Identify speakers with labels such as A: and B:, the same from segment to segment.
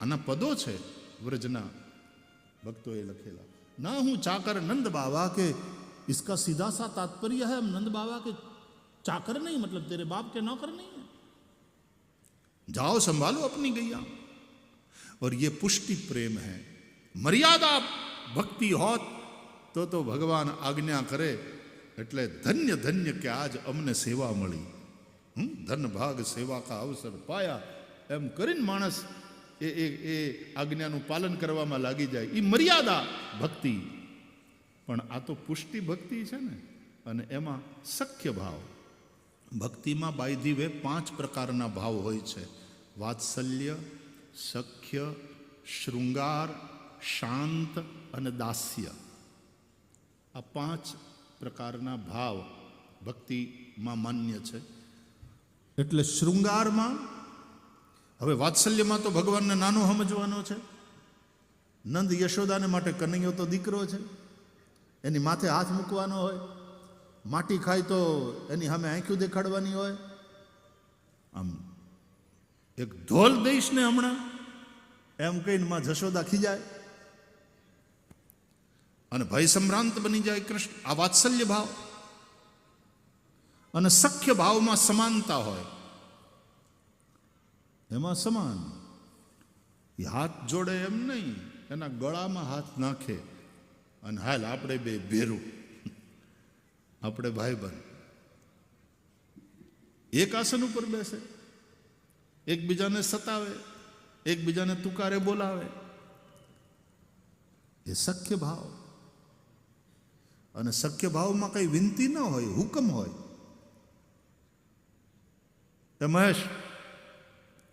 A: આના પદો છે વ્રજના ભક્તોએ લખેલા. ના હું ચાકર नंद बाबा के, इसका सीधा सा तात्पर्य है हम नंद बाबा के चाकर नहीं, मतलब तेरे बाप के नौकर नहीं है. जाओ संभालो अपनी गैया. और ये पुष्टि प्रेम है. मर्यादा भक्ति होत तो भगवान आज्ञा करे એટલે ધન્ય ધન્ય કે આજ અમને સેવા મળી, ધન ભાગ સેવા કા અવસર પાયા, એમ કરીને માણસ એ આજ્ઞાનું પાલન કરવામાં લાગી જાય. એ મર્યાદા ભક્તિ. પણ આ તો પુષ્ટિ ભક્તિ છે ને, અને એમાં સખ્ય ભાવ. ભક્તિમાં બાય ધી વે 5 પ્રકારના ભાવ હોય છે: વાત્સલ્ય, સખ્ય, શૃંગાર, શાંત અને દાસ્ય. આ 5 પ્રકારના ભાવ ભક્તિમાં માન્ય છે. એટલે શૃંગારમાં, હવે વાત્સલ્યમાં તો ભગવાનને નાનો સમજવાનો છે. નંદ યશોદાને માટે કનૈયો તો દીકરો છે, એની માથે હાથ મૂકવાનો હોય, માટી ખાય તો એની સામે આંખ્યું દેખાડવાની હોય. આમ એક ધોલ દઈશ ને હમણાં એમ કહીને માં જશોદા ખીજાય અને ભય સંભ્રાંત બની જાય કૃષ્ણ. આ વાત્સલ્ય ભાવ. અને સખ્ય ભાવમાં સમાનતા હોય, એમાં સમાન. એ હાથ જોડે એમ નહીં, એના ગળામાં હાથ નાખે અને હાલ આપણે બે ભેરું, આપણે ભાઈબંધ. એક આસન ઉપર બેસે, એકબીજાને સતાવે, એકબીજાને તુકારે બોલાવે. એ સખ્ય ભાવ. અને સખ્ય ભાવમાં કઈ વિનંતી ન હોય, હુકમ હોય. એ મહેશ,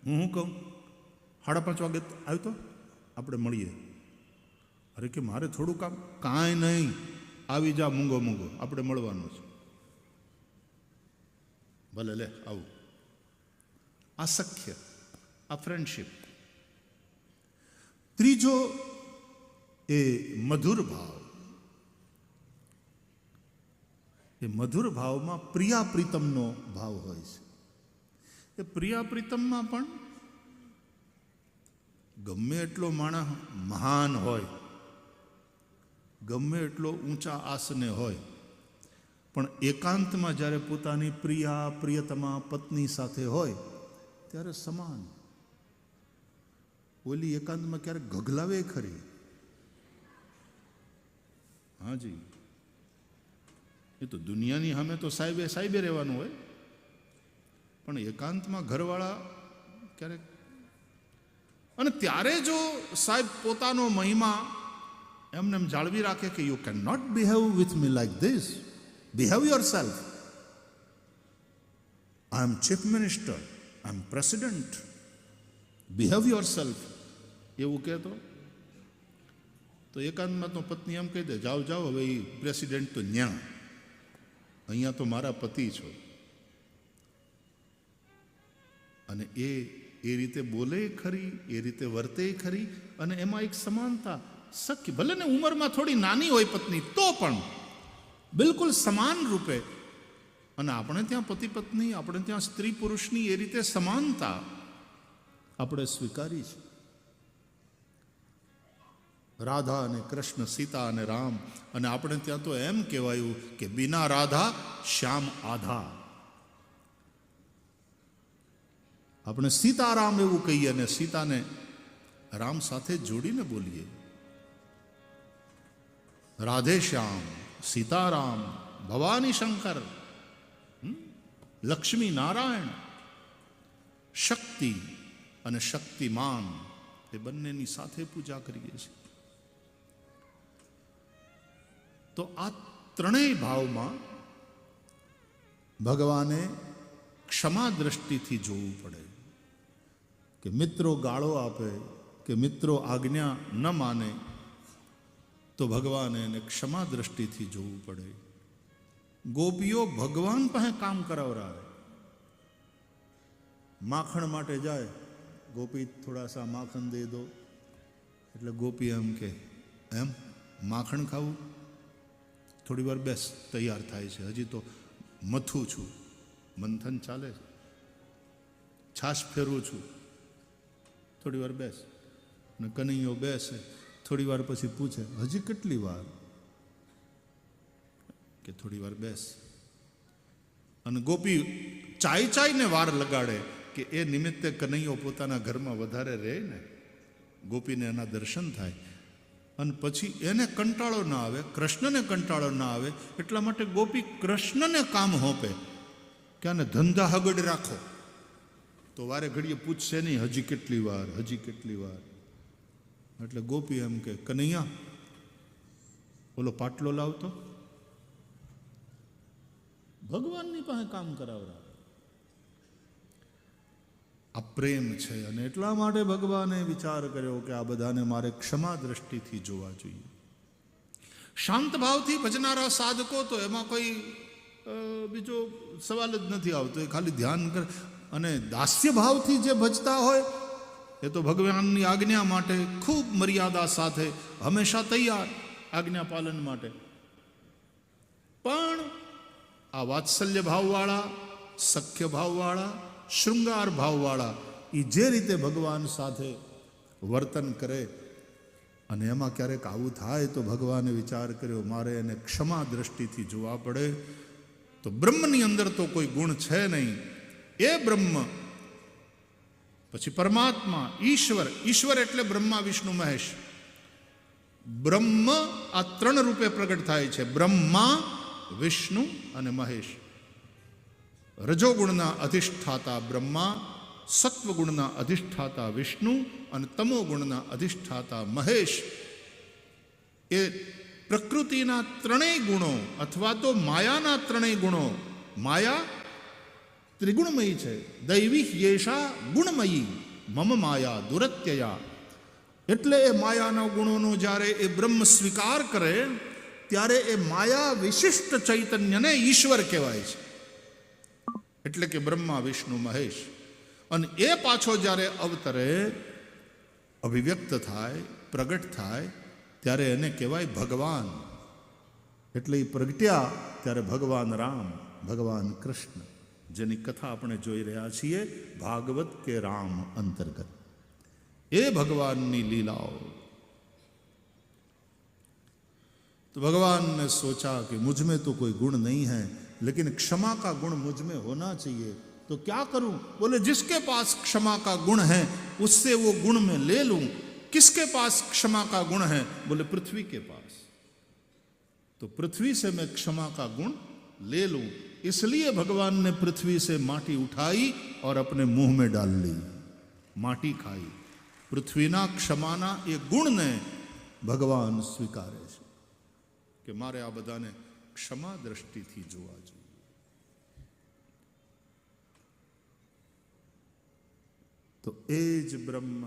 A: હું કહું 5:30 વાગે આવ્યો તો આપણે મળીએ. અરે કે મારે થોડું કામ. કાંઈ નહીં, આવી જા મૂંગો મૂંગો, આપણે મળવાનું છે. ભલે લે આવું. આ સખ્ય, આ ફ્રેન્ડશીપ. ત્રીજો એ મધુર ભાવ. એ મધુર ભાવમાં પ્રિયા પ્રીતમનો ભાવ હોય છે. એ પ્રિયા પ્રીતમમાં પણ ગમે એટલો માણસ મહાન હોય, ગમે એટલો ઊંચા આસને હોય, પણ એકાંતમાં જ્યારે પોતાની પ્રિયા પ્રિયતમા પત્ની સાથે હોય ત્યારે સમાન. ઓલી એકાંતમાં ક્યારેક ગગલાવે ખરી. હાજી, એ તો દુનિયાની સામે તો સાહેબે રહેવાનું હોય, પણ એકાંતમાં ઘરવાળા ક્યારેક. અને ત્યારે જો સાહેબ પોતાનો મહિમા એમને એમ જાળવી રાખે કે you can not behave with me like this, behave yourself. I am chief minister, I am president, behave yourself, એવું કહેતો તો એકાંતમાં તો પત્ની એમ કહી દે, જાઓ જાઓ, હવે એ પ્રેસિડેન્ટ તો ન્યા, અહીંયા તો મારા પતિ છો. અને એ રીતે બોલે ખરી, એ રીતે વર્તે ખરી. અને એમાં એક સમાનતા, સખ્ય. ભલે ને ઉંમરમાં થોડી નાની હોય પત્ની, તો પણ બિલકુલ સમાન રૂપે. અને આપણે ત્યાં પતિ પત્ની, આપણે ત્યાં સ્ત્રી પુરુષની એ રીતે સમાનતા આપણે સ્વીકારી છે. રાધા અને કૃષ્ણ, સીતા અને રામ. અને આપણે ત્યાં તો એમ કહેવાયું કે બિના રાધા શ્યામ આધા. આપણે સીતારામ એવું કહીએ અને સીતાને રામ સાથે જોડીને બોલીએ. રાધે શ્યામ, સીતારામ, ભવાની શંકર, લક્ષ્મી નારાયણ, શક્તિ અને શક્તિમાન, એ બંનેની સાથે પૂજા કરીએ છીએ. તો આ ત્રણેય ભાવમાં ભગવાને ક્ષમા દ્રષ્ટિથી જોવું પડે. કે મિત્રો ગાળો આપે, કે મિત્રો આજ્ઞા ન માને, તો ભગવાને એને ક્ષમા દ્રષ્ટિથી જોવું પડે. ગોપીઓ ભગવાન પાસે કામ કરાવરાવે. માખણ માટે જાય, ગોપી થોડા સા માખણ દે દો, એટલે ગોપી એમ કે એમ માખણ ખાવું, થોડી વાર બેસ, તૈયાર થાય છે, હજી તો મથું છું, મંથન ચાલે છે, છાશ ફેરવું છું, થોડી વાર બેસ. ને કનૈયો બેસે, થોડી વાર પછી પૂછે હજી કેટલી વાર, કે થોડી વાર બેસ. અને ગોપી ચાઈને વાર લગાડે કે એ નિમિત્તે કનૈયો પોતાના ઘરમાં વધારે રહે ને, ગોપીને એના દર્શન થાય. અને પછી એને કંટાળો ના આવે, કૃષ્ણને કંટાળો ના આવે, એટલા માટે ગોપી કૃષ્ણને કામ હોપે કે આને ધંધા હગડ રાખો. તો વારે ઘડીએ પૂછશે નહીં હજી કેટલી વાર, હજી કેટલી વાર. એટલે ગોપી એમ કે કનૈયા ઓલો પાટલો લાવતો, ભગવાનની પાસે કામ કરાવરા. આ પ્રેમ છે. અને એટલા માટે ભગવાને વિચાર કર્યો કે આ બધાને મારે ક્ષમા દ્રષ્ટિથી જોવા જોઈએ. શાંત ભાવથી ભજનારા સાધકો તો એમાં કોઈ બીજો સવાલ જ નથી આવતો, એ ખાલી ધ્યાન કરે. અને દાસ્ય ભાવથી જે ભજતા હોય એ તો ભગવાનની આજ્ઞા માટે ખૂબ મર્યાદા સાથે હંમેશા તૈયાર આજ્ઞા પાલન માટે. પણ આ વાત્સલ્ય ભાવવાળા, સખ્ય ભાવવાળા, શૃંગાર ભાવવાળા એ જે રીતે ભગવાન સાથે વર્તન કરે, અને એમાં ક્યારેક આવું થાય તો ભગવાને વિચાર કર્યો મારે એને ક્ષમા દ્રષ્ટિથી જોવા પડે. તો બ્રહ્મની અંદર તો કોઈ ગુણ છે નહીં, એ બ્રહ્મ પછી પરમાત્મા ઈશ્વર, ઈશ્વર એટલે બ્રહ્મા વિષ્ણુ મહેશ. બ્રહ્મ આ ત્રણ રૂપે પ્રગટ થાય છે, બ્રહ્મા, વિષ્ણુ અને મહેશ. રજોગુણના અધિષ્ઠાતા બ્રહ્મા, સત્વગુણના અધિષ્ઠાતા વિષ્ણુ અને તમોગુણના અધિષ્ઠાતા મહેશ. એ પ્રકૃતિના ત્રણેય ગુણો અથવા તો માયાના ત્રણેય ગુણો. માયા ત્રિગુણમયી છે. દૈવી યેષા ગુણમયી મમ માયા દુરત્યયા. એટલે એ માયાના ગુણોનો જ્યારે એ બ્રહ્મ સ્વીકાર કરે ત્યારે એ માયા વિશિષ્ટ ચૈતન્યને ઈશ્વર કહેવાય છે. એટલે કે બ્રહ્મા, વિષ્ણુ, મહેશ. અને એ પાછો જ્યારે અવતરે, અભિવ્યક્ત થાય, પ્રગટ થાય, ત્યારે એને કહેવાય ભગવાન. એટલે એ પ્રગટ્યા ત્યારે ભગવાન રામ, ભગવાન કૃષ્ણ, જેની કથા આપણે જોઈ રહ્યા છીએ ભાગવત કે રામ અંતર્ગત. એ ભગવાનની લીલાઓ. तो भगवान ने सोचा कि मुझ में तो कोई गुण नहीं है, लेकिन क्षमा का गुण मुझ में होना चाहिए. तो क्या करूं? बोले जिसके पास क्षमा का गुण है उससे वो गुण मैं ले लूं. किसके पास क्षमा का गुण है? बोले पृथ्वी के पास. तो पृथ्वी से मैं क्षमा का गुण ले लूं. इसलिए भगवान ने पृथ्वी से माटी उठाई और अपने मुंह में डाल ली, माटी खाई. पृथ्वीना क्षमाना એ ગુણને ભગવાન સ્વીકારે છે કે મારે આ બધાને ક્ષમા દ્રષ્ટિથી જોવા જોઈએ. તો એ જ બ્રહ્મ,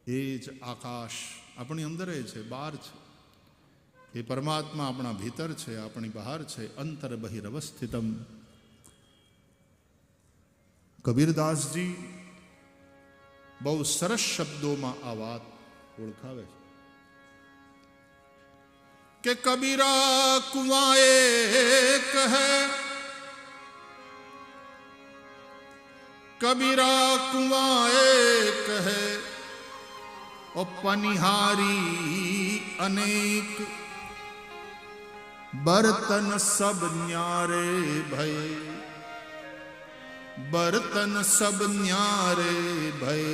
A: એ જ આકાશ આપણી અંદર છે, બહાર છે. એ પરમાત્મા આપણા ભીતર છે, આપણી બહાર છે. અંતર બહિરવસ્થિતમ. કબીરદાસજી બહુ સરસ શબ્દોમાં આ વાત ઓળખાવે છે કે કબીરા કુઆં એક હૈ, કબીરા કુઆં એક હૈ, ઓ પનિહારી અનેક, બર્તન સબ ન્યારે ભય, बर्तन सब न्यारे भय,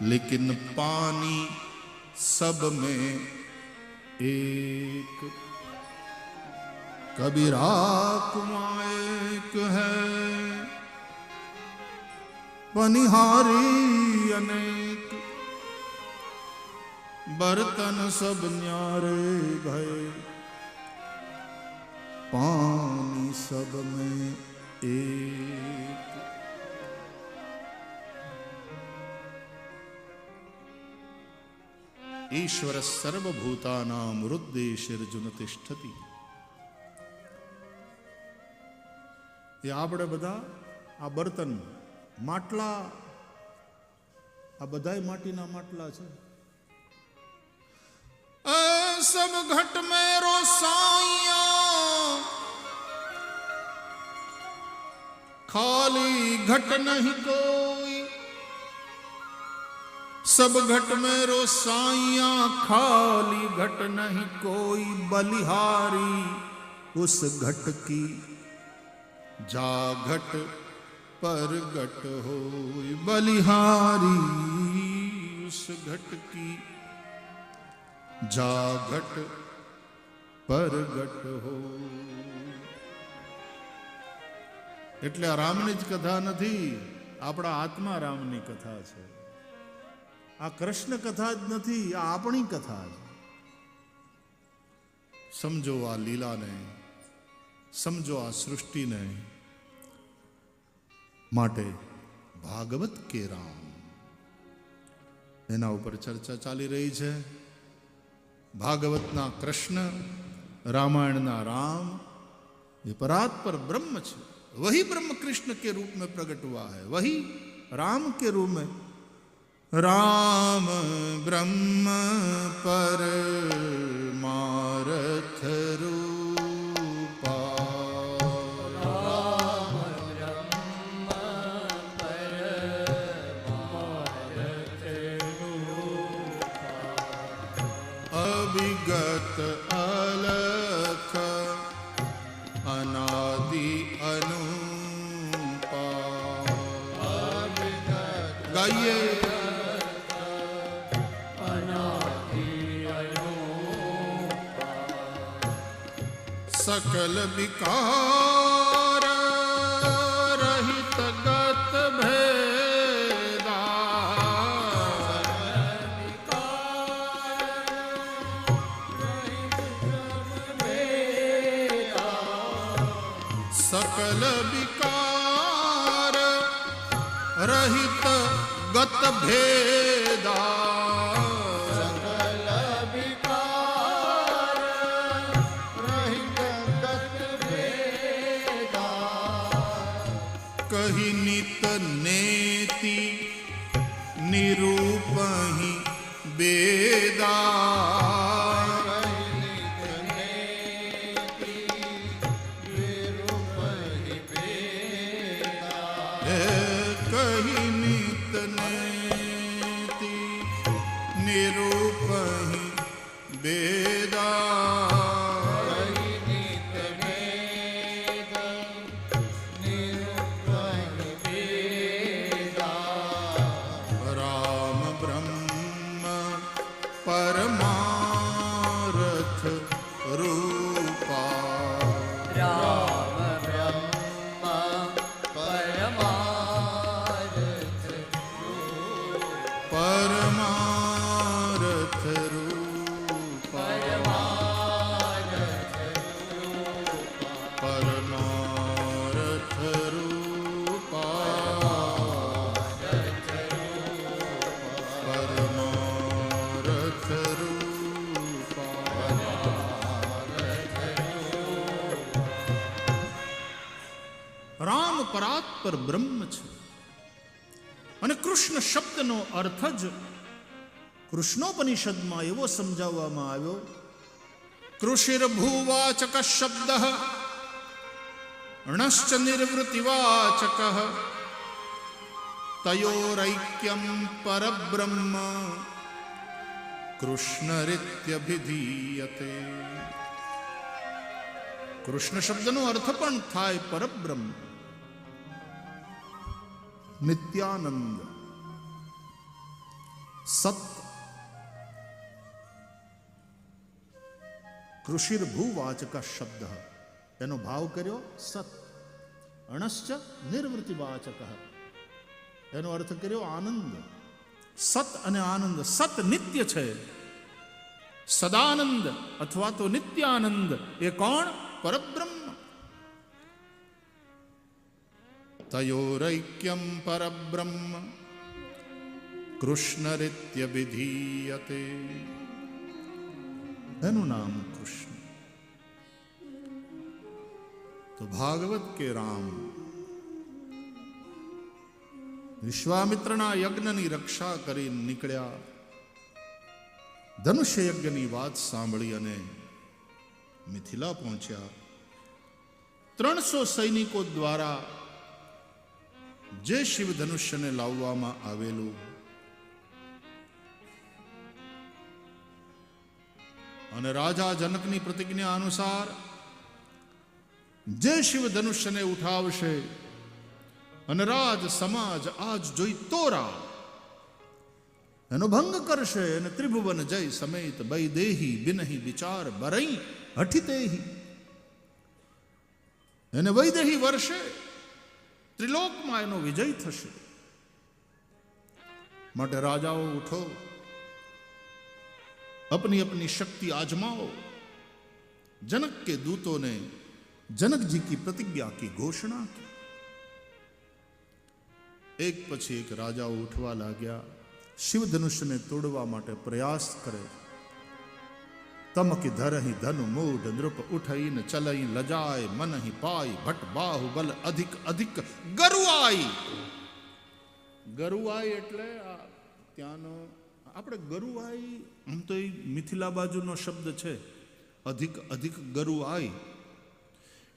A: लेकिन पानी सब में एक. कबीरा कुआं एक है, पनिहारी अनेक, बर्तन सब न्यारे भय, पानी सब में एक. ईश्वर सर्वभूतानां हृद्देशिर्जुन तिष्ठति. ये આપણે બધા આ બર્તન, માટલા, આ બધાય માટીના માટલા છે. सब घट में रोसाइयां, खाली घट नहीं कोई, सब घट में रो साइया खाली घट नहीं कोई बलिहारी, उस घट की जा घट पर घट हो बलिहारी, उस घट की जा घट पर घट हो। એટલે આ રામની જ કથા નથી, આપણા આત્મા રામની કથા છે। આ કૃષ્ણ કથા જ નથી, આ આપણી કથા છે। સમજો આ લીલાને, સમજો આ સૃષ્ટિને, માટે ભાગવત કે રામ એના ઉપર ચર્ચા ચાલી રહી છે। ભાગવતના કૃષ્ણ, रामायणना राम ये परात्पर ब्रह्म है, वही ब्रह्म कृष्ण के रूप में प्रकट हुआ है, वही राम के रूप में। राम ब्रह्म परमार्थ रूपा,
B: राम ब्रह्म परमार्थ रूपा,
A: अभिगत अलख अनादि अनुपा। गाइए सकल विकार रहित गत भेदा, सकल विकार रहित गत भेदा, कही नित नेति निरूपहि वेदा, कही नित नेति निरूपहि वेदा, परमारथ रूपा।
B: राम ब्रह्म परमार्थ रूपा,
A: परमारथ रूपा, परमारथ रूपा, परमारथ रूपा। राम परात्पर ब्रह्म છે અને કૃષ્ણ શબ્દનો અર્થ જ કૃષ્ણોપનિષદમાં એવો સમજાવવામાં આવ્યો, કૃષિર્ભૂવાચક શબ્દ ણશ્ચ નિવૃત્તિવાચક તયોરૈક્યમ પરબ્રહ્મ કૃષ્ણરીત્યભિધીયતે। કૃષ્ણ શબ્દનો અર્થ પણ થાય પરબ્રહ્મ, નિત્યાનંદ, સત। કૃષિર્ભૂવાચક શબ્દ એનો ભાવ કર્યો સત, અણશ્ચ નિવૃત્તિવાચક એનો અર્થ કર્યો આનંદ। સત અને આનંદ, સત નિત્ય છે, સદાનંદ અથવા તો નિત્યાનંદ એ કોણ? પરબ્રહ્મ। તયોરૈક્યમ પરબ્રહ્મ કૃષ્ણરીત્યભિધીયતે, એનું નામ કૃષ્ણ। તો ભાગવત કે રામ વિશ્વામિત્રના યજ્ઞની રક્ષા કરી નીકળ્યા, ધનુષ્ય યજ્ઞની વાત સાંભળી અને મિથિલા પહોંચ્યા। 300 સૈનિકો દ્વારા જે શિવ ધનુષ્યને લાવવામાં આવેલું અને રાજા જનકની પ્રતિજ્ઞા અનુસાર જે શિવ ધનુષ્યને ઉઠાવશે અને રાજ સમાજ આજ જોઈ તોરા એનો ભંગ કરશે અને ત્રિભુવન જય સમેત બૈદેહી બિનહી વિચાર બરઈ હઠિતેહી એને વૈદેહી વર્ષે ત્રિલોકમાં એનો વિજય થશે. માટે રાજાઓ ઉઠો, अपनी अपनी शक्ति आजमाओ. जनक के दूतों ने जनक जी की प्रतिज्ञा की घोषणा की. एक પછી એક રાજાઓ ઉઠવા લાગ્યા, શિવ ધનુષ્યને તોડવા માટે પ્રયાસ કરે. તમકી ધરહી ધનુ મૂઢ નૃપ ઉઠઈ ન ચલઈ લજાય મન હી પાઈ ભટ બાહુબલ અધિક અધિક ગરુઆઈ. ગરુઆઈ એટલે ત્યાંનો આપણે ગરુઆઈ, આમ તો એ મિથિલા બાજુનો શબ્દ છે. અધિક અધિક ગરુઆઈ,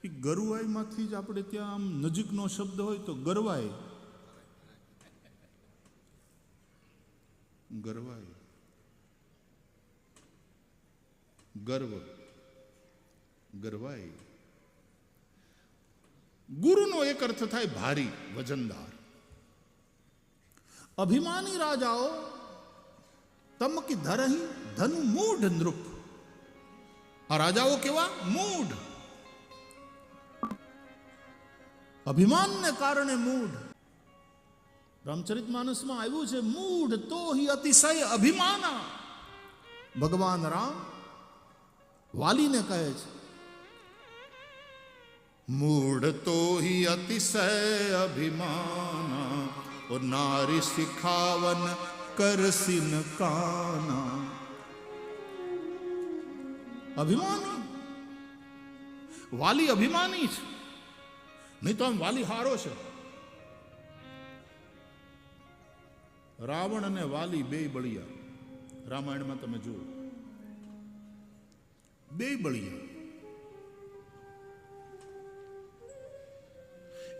A: એ ગરુઆઈમાંથી જ આપણે ત્યાં આમ નજીકનો શબ્દ હોય તો ગરવાઈ. ગરવાઈ, ગર્વ, ગરવાઈ. ગુરુનો એક અર્થ થાય ભારી, વજનદાર. અભિમાની રાજાઓ તમકી ધરહી ધનુ મૂઢ નૃપ. આ રાજાઓ કેવા? મૂઢ, અભિમાનને કારણે મૂઢ. રામચરિતમાનસમાં આવ્યું છે, મૂઢ તો હિ અતિશય અભિમાના. ભગવાન રામ વાલીને કહે છે, મૂઢ તો હિ અતિશય અભિમાના ઓ નારી શિખાવન કરસિન કાના. અભિમાની, વાલી અભિમાની છે. નહીં તો આમ વાલી હારો છે. રાવણ અને વાલી બે બળિયા, રામાયણમાં તમે જુઓ, બે બળિયા.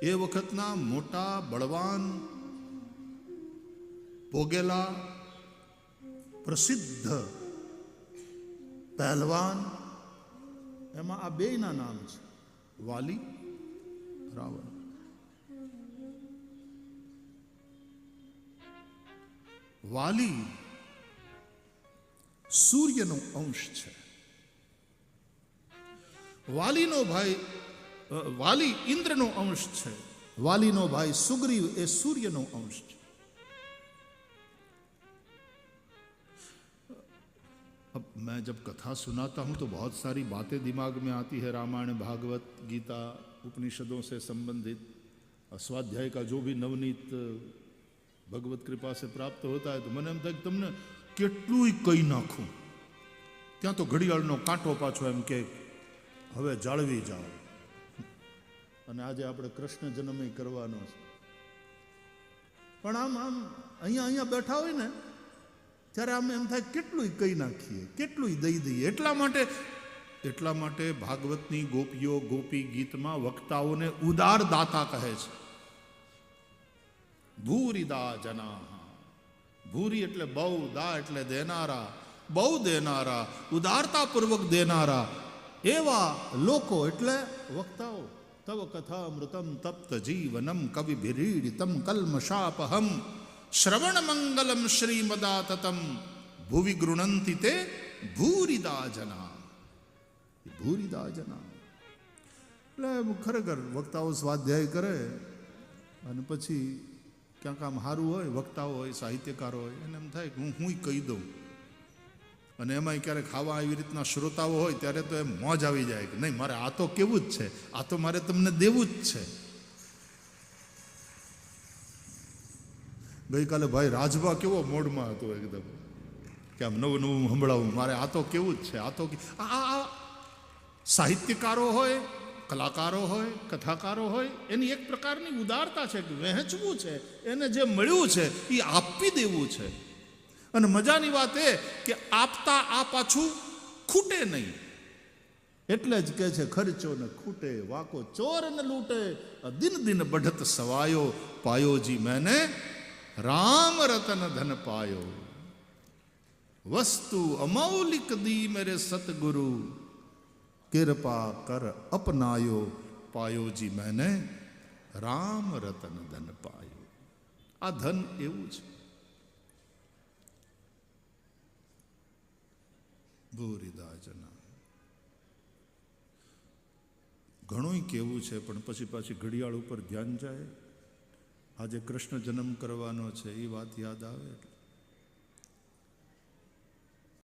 A: એ વખતના મોટા બળવાન ભોગેલા પ્રસિદ્ધ પહેલવાન, એમાં આ બેયના નામ છે, વાલી, રાવણ. વાલી સૂર્યનો અંશ છે. વાલીનો ભાઈ વાલી ઇન્દ્રનો અંશ છે. વાલીનો ભાઈ સુગ્રીવ એ સૂર્યનો અંશ છે. अब मैं जब कथा सुनाता हूं तो बहुत सारी बातें दिमाग में आती है, रामायण, भागवत, गीता, उपनिषदों से संबंधित. स्वाध्याय का जो भी नवनीत भगवत कृपा से प्राप्त होता है तो મને એમ થાય કે તમને કેટલુંય કહી નાખું. ત્યાં તો ઘડિયાળનો કાંટો પાછો એમ કે હવે જાળવી જાઓ. અને આજે આપણે કૃષ્ણ જન્મ કરવાનો છે. પણ આમ આમ અહીંયા બેઠા હોય ને ત્યારે આમ એમ થાય કેટલુંય કહી નાખીએ, કેટલુંય દઈ દઈએ. એટલા માટે ભાગવતની ગોપીઓ ગોપી ગીતમાં વક્તાઓને ઉદાર દાતા કહે છે. ભૂરિદા જના. ભૂરી એટલે બહુ, દા એટલે દેનારા, બહુ દેનારા, ઉદારતાપૂર્વક દેનારા એવા લોકો એટલે વક્તાઓ. તવ કથામૃતમ તપ્ત જીવનમ કવિભિરીડિતમ કલ્મષાપહમ શ્રવણ મંગલમ શ્રીમદાતતમ ભુવિ ગૃણંતિ તે ભૂરિદા જના. ભૂરિદા જના એટલે ખરેખર વક્તાઓ સ્વાધ્યાય કરે અને પછી ક્યાંક આમ સારું હોય, વક્તાઓ હોય, સાહિત્યકારો હોય, એને એમ થાય કે હું કહી દઉં. અને એમાંય ક્યારેક ખાવા આવી રીતના શ્રોતાઓ હોય ત્યારે તો એમ મોજ આવી જાય કે નહીં, મારે આ તો કેવું જ છે, આ તો મારે તમને દેવું જ છે. ગઈકાલે ભાઈ રાજભા કેવો મોડમાં હતો એકદમ, કે આમ નવું નવું સંભળાવું, મારે આ તો કેવું જ છે, આ તો આ સાહિત્યકારો હોય, કલાકારો હોય, કથાકારો હોય, એની એક પ્રકારની ઉદારતા છે કે વહેંચવું છે, એને જે મળ્યું છે એ આપી દેવું છે. અને મજાની વાત એ કે આપતા આ પાછું ખૂટે નહીં. એટલે જ કહે છે ખર્ચો ન ખૂટે, વાકો ચોર ન લૂટે, દિન દિન બઢત સવાયો, પાયો જી મેને રામ રતન ધન પાયો. वस्तु अमौलिक दी मेरे सतगुरु कृपा कर अपनायो पायो जी मैंने राम रतन धन पायो। आ धन एवं छे। ભૂરિદાજના ઘણું કેવું છે, પણ પછી પાછી ઘડિયાળ ઉપર ધ્યાન જાય. આજે કૃષ્ણ જન્મ કરવાનો છે એ વાત યાદ આવે એટલે